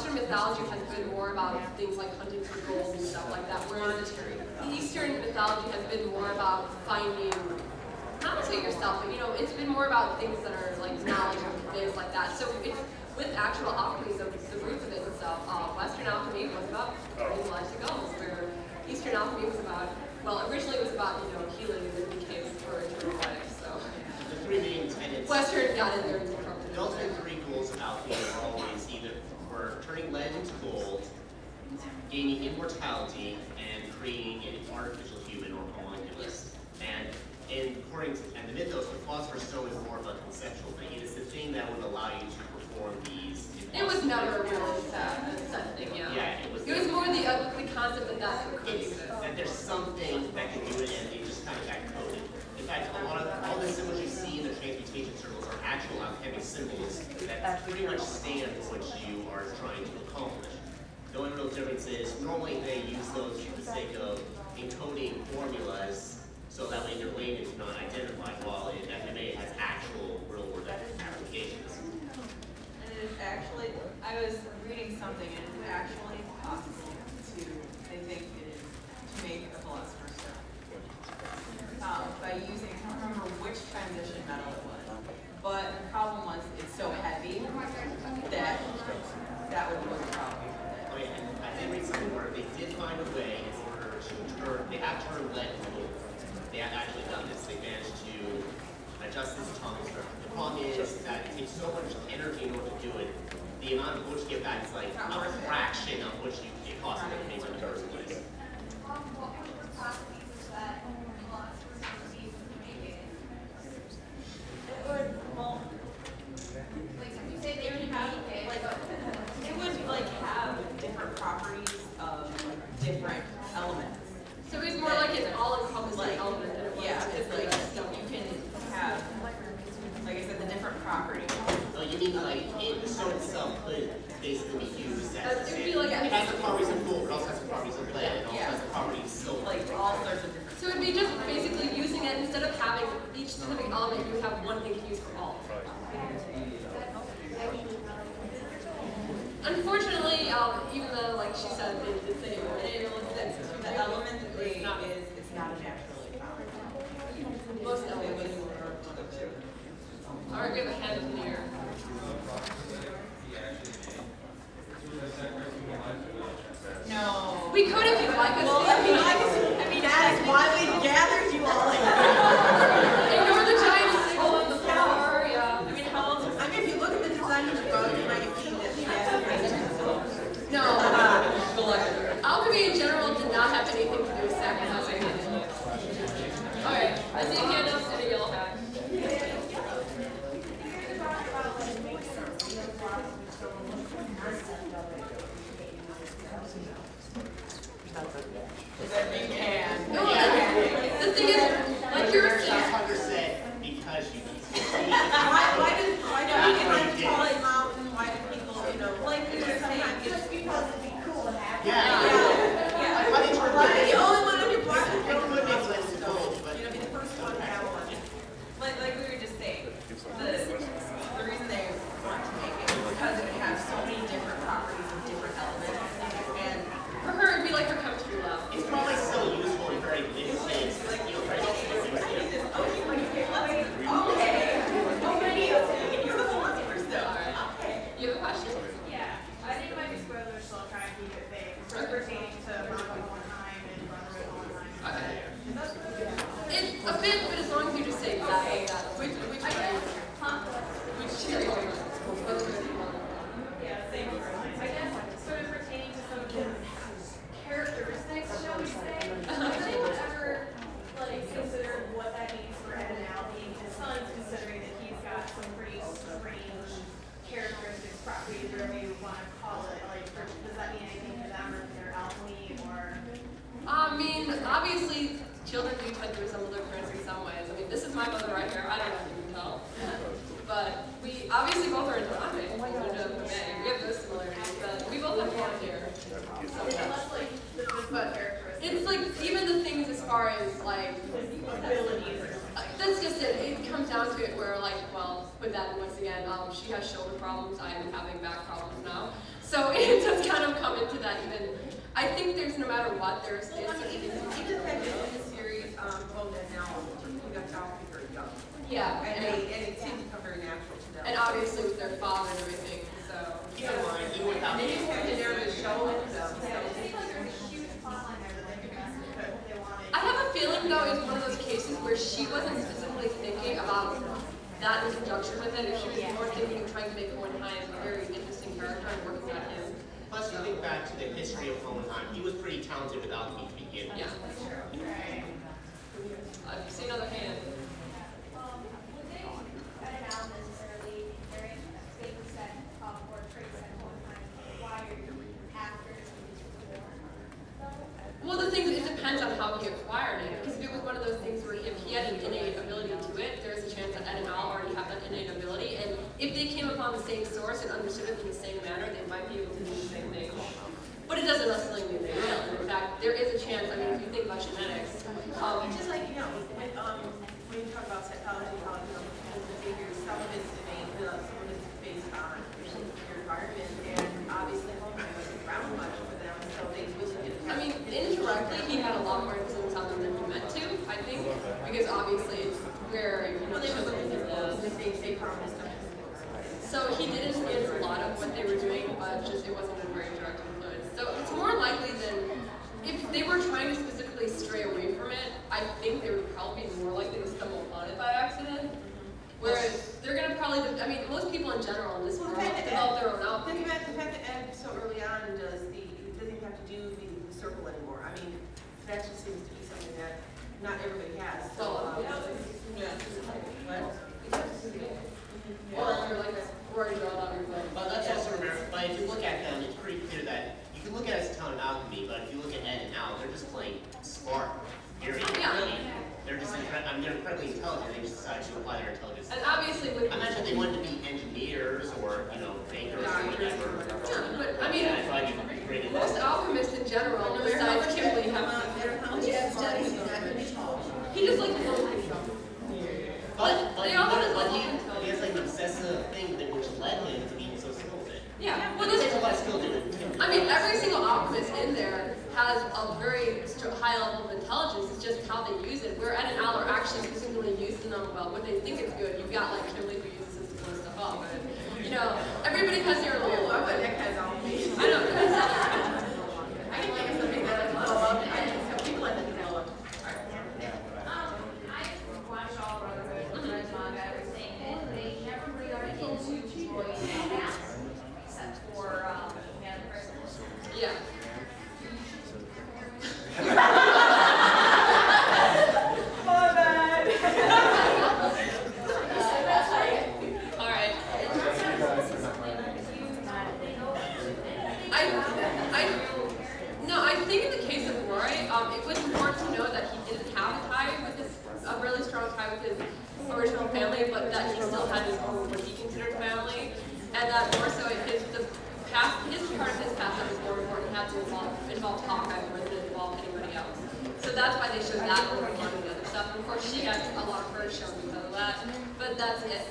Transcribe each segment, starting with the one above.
Western mythology has been more about things like hunting for gold and stuff like that, whereas the Eastern mythology has been more about finding, not to yourself, but it's been more about things that are like knowledge and things like that. So it's with actual alchemy, the roots of it and stuff. Western alchemy was about turning lead to gold, where Eastern alchemy was about, well, originally it was about healing, and then it became for eternal life. So the three main tenets. Western got in there and corrupted. The ultimate three goals of alchemy are always either for turning lead into gold, gaining immortality, and creating an artificial human or homunculus. And the mythos, the philosopher's stone is more of a conceptual thing. It is the thing that would allow you to perform these. It was never really set thing, yeah. Yeah, it was more the concept that could exist. That there's something that can do it, and it just kind of got coded. In fact, a lot of all the symbols you see in the transmutation circles are actual alchemic symbols that pretty much stand for what you are trying to accomplish. The only real difference is normally they use those for the sake of encoding formulas so that way their language is not identified, while in FMA it has actual real-world applications. And it is actually, I was reading something, and it's actually possible to, they think it is, to make a philosopher's stone. By using, I don't remember which transition metal it was, but the problem was it's so heavy that that would be a problem. Oh yeah, and I did read something where they did find a way in order to turn, they have turned lead into gold. They have actually done this. They managed to adjust this atomic structure. The problem is that it takes so much energy in order to do it. The amount of what you get back is like a fraction of what it costs to make in the first place. What were the properties that philosophers would use to make it? It would, well, Like, if you say they would have it, like, it would like have different properties of different elements. So it was more like an all-encompassing element than it was. Yeah, because like you can have, like I said, the different properties. So you mean like the stone itself could basically be used as It would be like it has the properties of gold, but also has the properties of lead, and also Yeah. has the properties of silver. Like all sorts of different. So it'd be just basically using it, instead of having each specific element, you would have one thing to use for all. Unfortunately, even though, like she said, they did say it were The element that they is, it's not a naturally found. most elements. Alright, we have a hand in the air. No. We could if you'd like us Well, to. I mean, that is why we gathered you all. Ignore the giant symbol on the floor, yeah. I mean, how else? I mean, if you look at the design of the boat, you might see that we have. No. Alchemy in general did not have anything to do with sacrificing. Alright, I see a hand up and a yellow hat. That you can. No, the thing is, like you were saying, Hunter said because you can see. Why do people call it mountain? Why do people, like we were saying, just because it'd be cool to have. Yeah. yeah. I think we're The only one on your block it could make lead into gold, but be the first one to have one. Like we were just saying, the reason they want to make it is because it has so many different properties of different elements, and for her it'd be like her chemistry lab. it's probably still useful in very limited things. Like, very You have a question? Yeah, I think it might be spoilers, so I'll try and keep it vague. For pertaining to Manga Online and Brotherhood Online. Okay. Is that spoilers? It's a bit, but as long as you just say that. Okay. Which I guess, Which tier you want? yeah, same for mine. I guess sort of pertaining to some of his characteristics, shall we say. Has anyone ever considered what that means for Ed and Al being his sons, considering that he's got some pretty strange characteristics, properties, whatever you want to call it? Like, does that mean anything to them or to their alchemy or? I mean, obviously, children do tend to resemble their parents in some ways. I mean, this is my mother right here. I don't know if you can tell. But we obviously both are into anime. We have those similarities, but we both have blonde hair. That's like the characteristics. It's like, even the things as far as, like, Abilities. that's just it. It comes down to it where, like, well, with that, once again, she has shoulder problems. I am having back problems now. So it I think there's no matter what, there's Well, I mean, even the fact that in the series, both and now, we got child very young. yeah, And it seems to come very natural to them. and obviously with their father and everything, so. Keep in mind, even without And they just have to narrow the show with them. Yeah, it seems like there's a huge plotline there that they what they wanted. I have a feeling though it's one of those cases where she wasn't specifically thinking about that in conjunction with it. If she was more thinking of trying to make Hohenheim a very interesting character and working on him. Plus, you think back to the history of Hohenheim, he was pretty talented with alchemy to begin with. Yeah. I've seen other hand. Would they edit out necessarily very big set or traits that Hohenheim acquired after his war? Well, the thing is, it depends on how he acquired it. Because if it was one of those things where if he had an innate ability to it, there's a chance that Ed and Al already have that innate ability. And if they came upon the same source and understood it in the same manner, they might be able to do the same thing. But it doesn't necessarily mean they will. And in fact, there is a chance, I mean, if you think about genetics, It's just like, you know, when you talk about psychology, how, you know, the figures, some of it's innate, some of it's based on your environment, and obviously Hohenheim wasn't around much for them, so they really didn't I have. mean, indirectly, he had a lot more influence on them than he meant to, I think. Because obviously, it's where, you know, Well, they were looking at they promised them. so he did influence a lot of what they were doing, but just it wasn't a very direct influence. So it's more likely than if they were trying to specifically stray away from it, I think they would probably be more likely to stumble upon it by accident. Whereas they're gonna probably, I mean, most people in general in this Well, world the fact that develop their own The alchemy. fact that Ed so early on doesn't even have to do the circle anymore. I mean, that just seems to be something that not everybody has. So, Or you're like a story drawn on your phone. But let's also remember, but if you look at them, it's pretty clear that you can look at it as a town of alchemy, but if you look at Ed and Al, they're just playing smart. Period. Yeah. They're just they're incredibly intelligent. They just decide to apply their intelligence. And obviously with I'm not sure they wanted to be engineers or, you know, bankers or whatever. yeah, but I mean, Yeah, so I'd be great at most that. alchemists in general, besides Kimberly, have he just likes little things. But they all have a he little has like an obsessive thing that which led him to being so skilled at it. Yeah, well, There's this, a lot of skill to it. I mean, every single alchemist in there has a very high level of intelligence. It's just how they use it. Where Ed and Al are actually specifically using them about what they think is good. You've got like Kimberly who uses this to blow stuff up, but you know, everybody has their own. I bet that guy's all me. I know. I can think of something that I blow up. I think some people like to blow up. I watched all Brotherhood and read manga, everything, and they never really got into toys except for Man of Prisoners. Yeah. My bad. All right. No, I think in the case of Roy, it was important to know that he didn't have a tie with a really strong tie with his original family, but that he still had his own, what he considered family, and that more so his part of his past that was more important had to involve Hawkeye more than it involved anybody else. So that's why they showed that over one of the other stuff. And of course, she got a lot of her shown because of that, but that's it.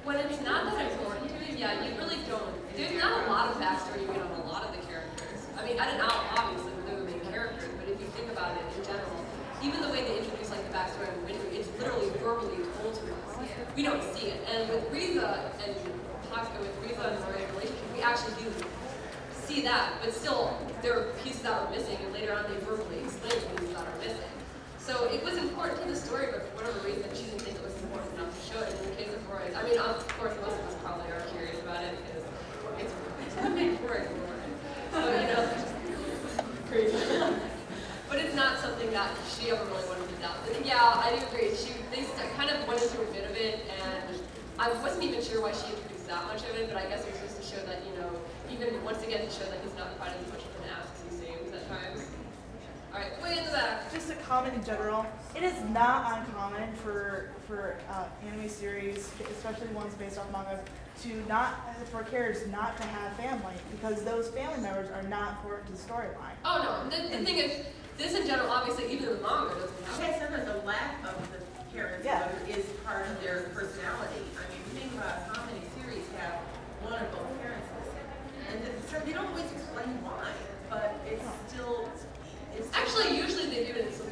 When it's not that important to it, yeah, you really don't. There's not a lot of backstory you get on a lot of the characters. I mean, Ed and Al, obviously, they're the main characters, but if you think about it in general, even the way they introduce like the backstory on Winter, it's literally verbally told to us. We don't see it. And with Riza and Roy's relationship, we actually do see that, but still, there are pieces that are missing, and later on they verbally explain the pieces that are missing. So it was important to the story, but for whatever reason, she didn't think it was important enough to show it. In the case of Roy, I mean, of course, most of us probably are curious about it because it's a big Roy. So, you know, crazy. But it's not something that she ever really wanted to doubt. But yeah, I do agree. They kind of went into a bit of it, and I wasn't even sure why she introduced that much of it, but I guess it was just to show that, you know, even once again to show that he's not quite as much of an ass as he seems at times. All right, way in the back. Just a comment in general. It is not uncommon for anime series, especially ones based on manga, for characters not to have family because those family members are not important to the storyline. Oh no, the thing is, this in general, obviously, even the manga doesn't have Okay, sometimes the lack of the parents is part of their personality. I mean, think about how many series have one or both parents missing. And so they don't always explain why, but it's still, Actually, usually they do it in some.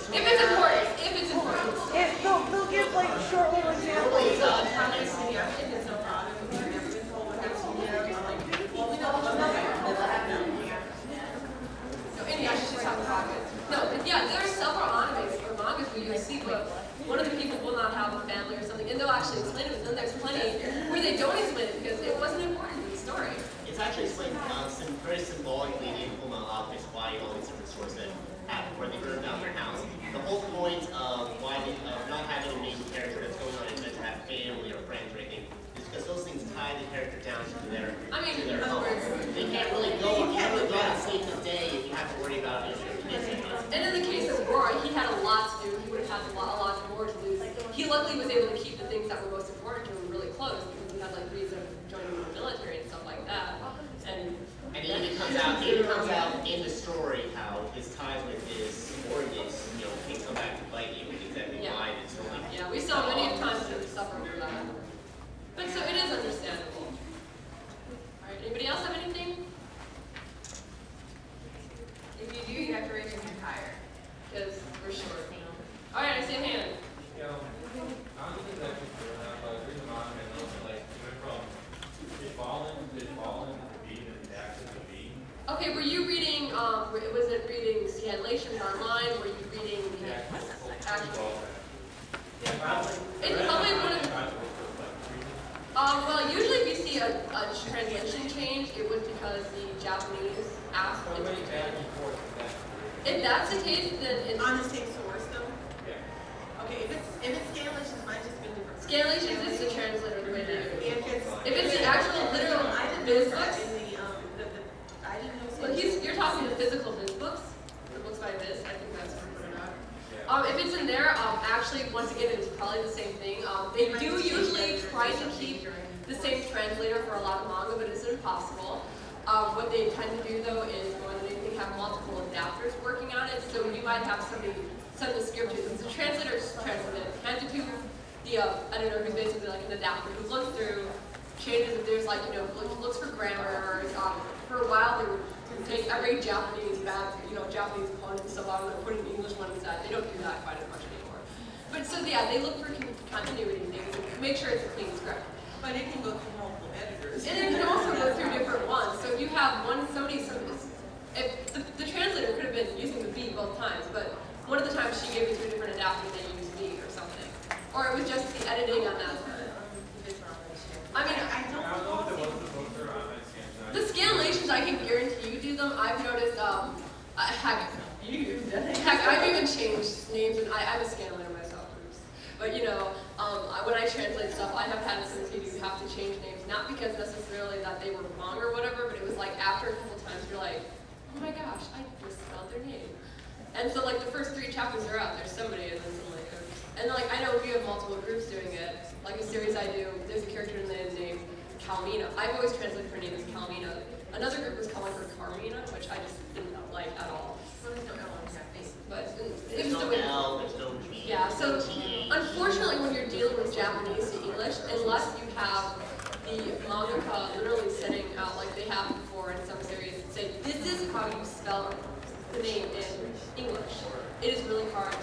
If it's important. If it's important. They'll give like short little examples. if it's no problem, we've never been told what happens to you. I'm like, well, we know what's So anyway, I should just talk about it. No, but yeah, there are several animes or mangas where you see where one of the people will not have a family or something, and they'll actually explain it, but then there's plenty where they don't explain it because it wasn't important in the story. It's actually explained very symbolically in Full Metal Alchemist why all these different stories that happen, where they burn down their house. The whole point of why not having a main character that's going on adventure, have family or friends or anything, is because those things tie the character down to their home. They can't really go out and save the day if you have to worry about kids. And in the case of Roy, he had a lot to do. He would have had a lot more to lose. He luckily was able to keep the things that were most important to him really close because he had like reason of joining the military and stuff like that. And it comes out in the story how his ties with his subordinates, can come back to bite you, and exactly why it's only. Yeah, we saw many times that suffer from that. But so it is understandable. Alright, anybody else have anything? If you do, you have to raise your hand higher. Because we're short. Alright, I see a hand. I don't think it's actually true enough, but there's a manga and those are like, it went from did fallen to being and back to the being. Okay, were you reading, was it reading scanlations online? Were you reading the actual? It's probably one of the, well, usually if you see a translation change, it was because the Japanese asked it to be changed. If that's the case, then it's... on the same source though? Yeah. Okay, if it's scanlations, might just been different. Scanlations is the translator the way they do it. If it's the the actual literal biz books, I didn't know. well, you're talking the physical biz books, the books by Viz, I think that's what it out. If it's in there, actually, once again, it's probably the same thing. They do usually try to keep the same translator for a lot of manga, but it's impossible. What they tend to do, though, is more than anything have multiple adapters working on it. So you might have somebody send the script to the translator's translated, hand it to the editor, who's basically like an adapter, who looks through, changes if there's like, looks for grammar. For a while, they would take every Japanese Japanese component and stuff out and put an English one inside. They don't do that quite as much anymore. But so yeah, they look for continuity things and make sure it's a clean script. But it can go through multiple editors. And it can also go through different ones. So if you have if the translator could have been using the B both times, but one of the times she gave it to a different adapter and they used B or something. Or it was just the editing on that side. I mean, I don't know if it was the books are on that scan. the scanlations, I can guarantee you do them. I've noticed, heck, I've even changed names, and I'm a scanlator myself, but when I translate stuff, I have had a tendency to have to change names, not because necessarily that they were wrong or whatever, but it was like after a couple times, you're like, oh my gosh, I misspelled their name. And so like the first 3 chapters are out, there's somebody, and then somebody, and like I know we have multiple groups doing it. Like a series I do, there's a character named Calmina. I've always translated her name as Calmina. Another group was calling her Carmina, which I just didn't like at all. But There's no L, there's no G. yeah, so unfortunately when you're dealing with Japanese to English, unless you have the mangaka literally setting out like they have before in some series and say, this is how you spell the name in English. It is really hard to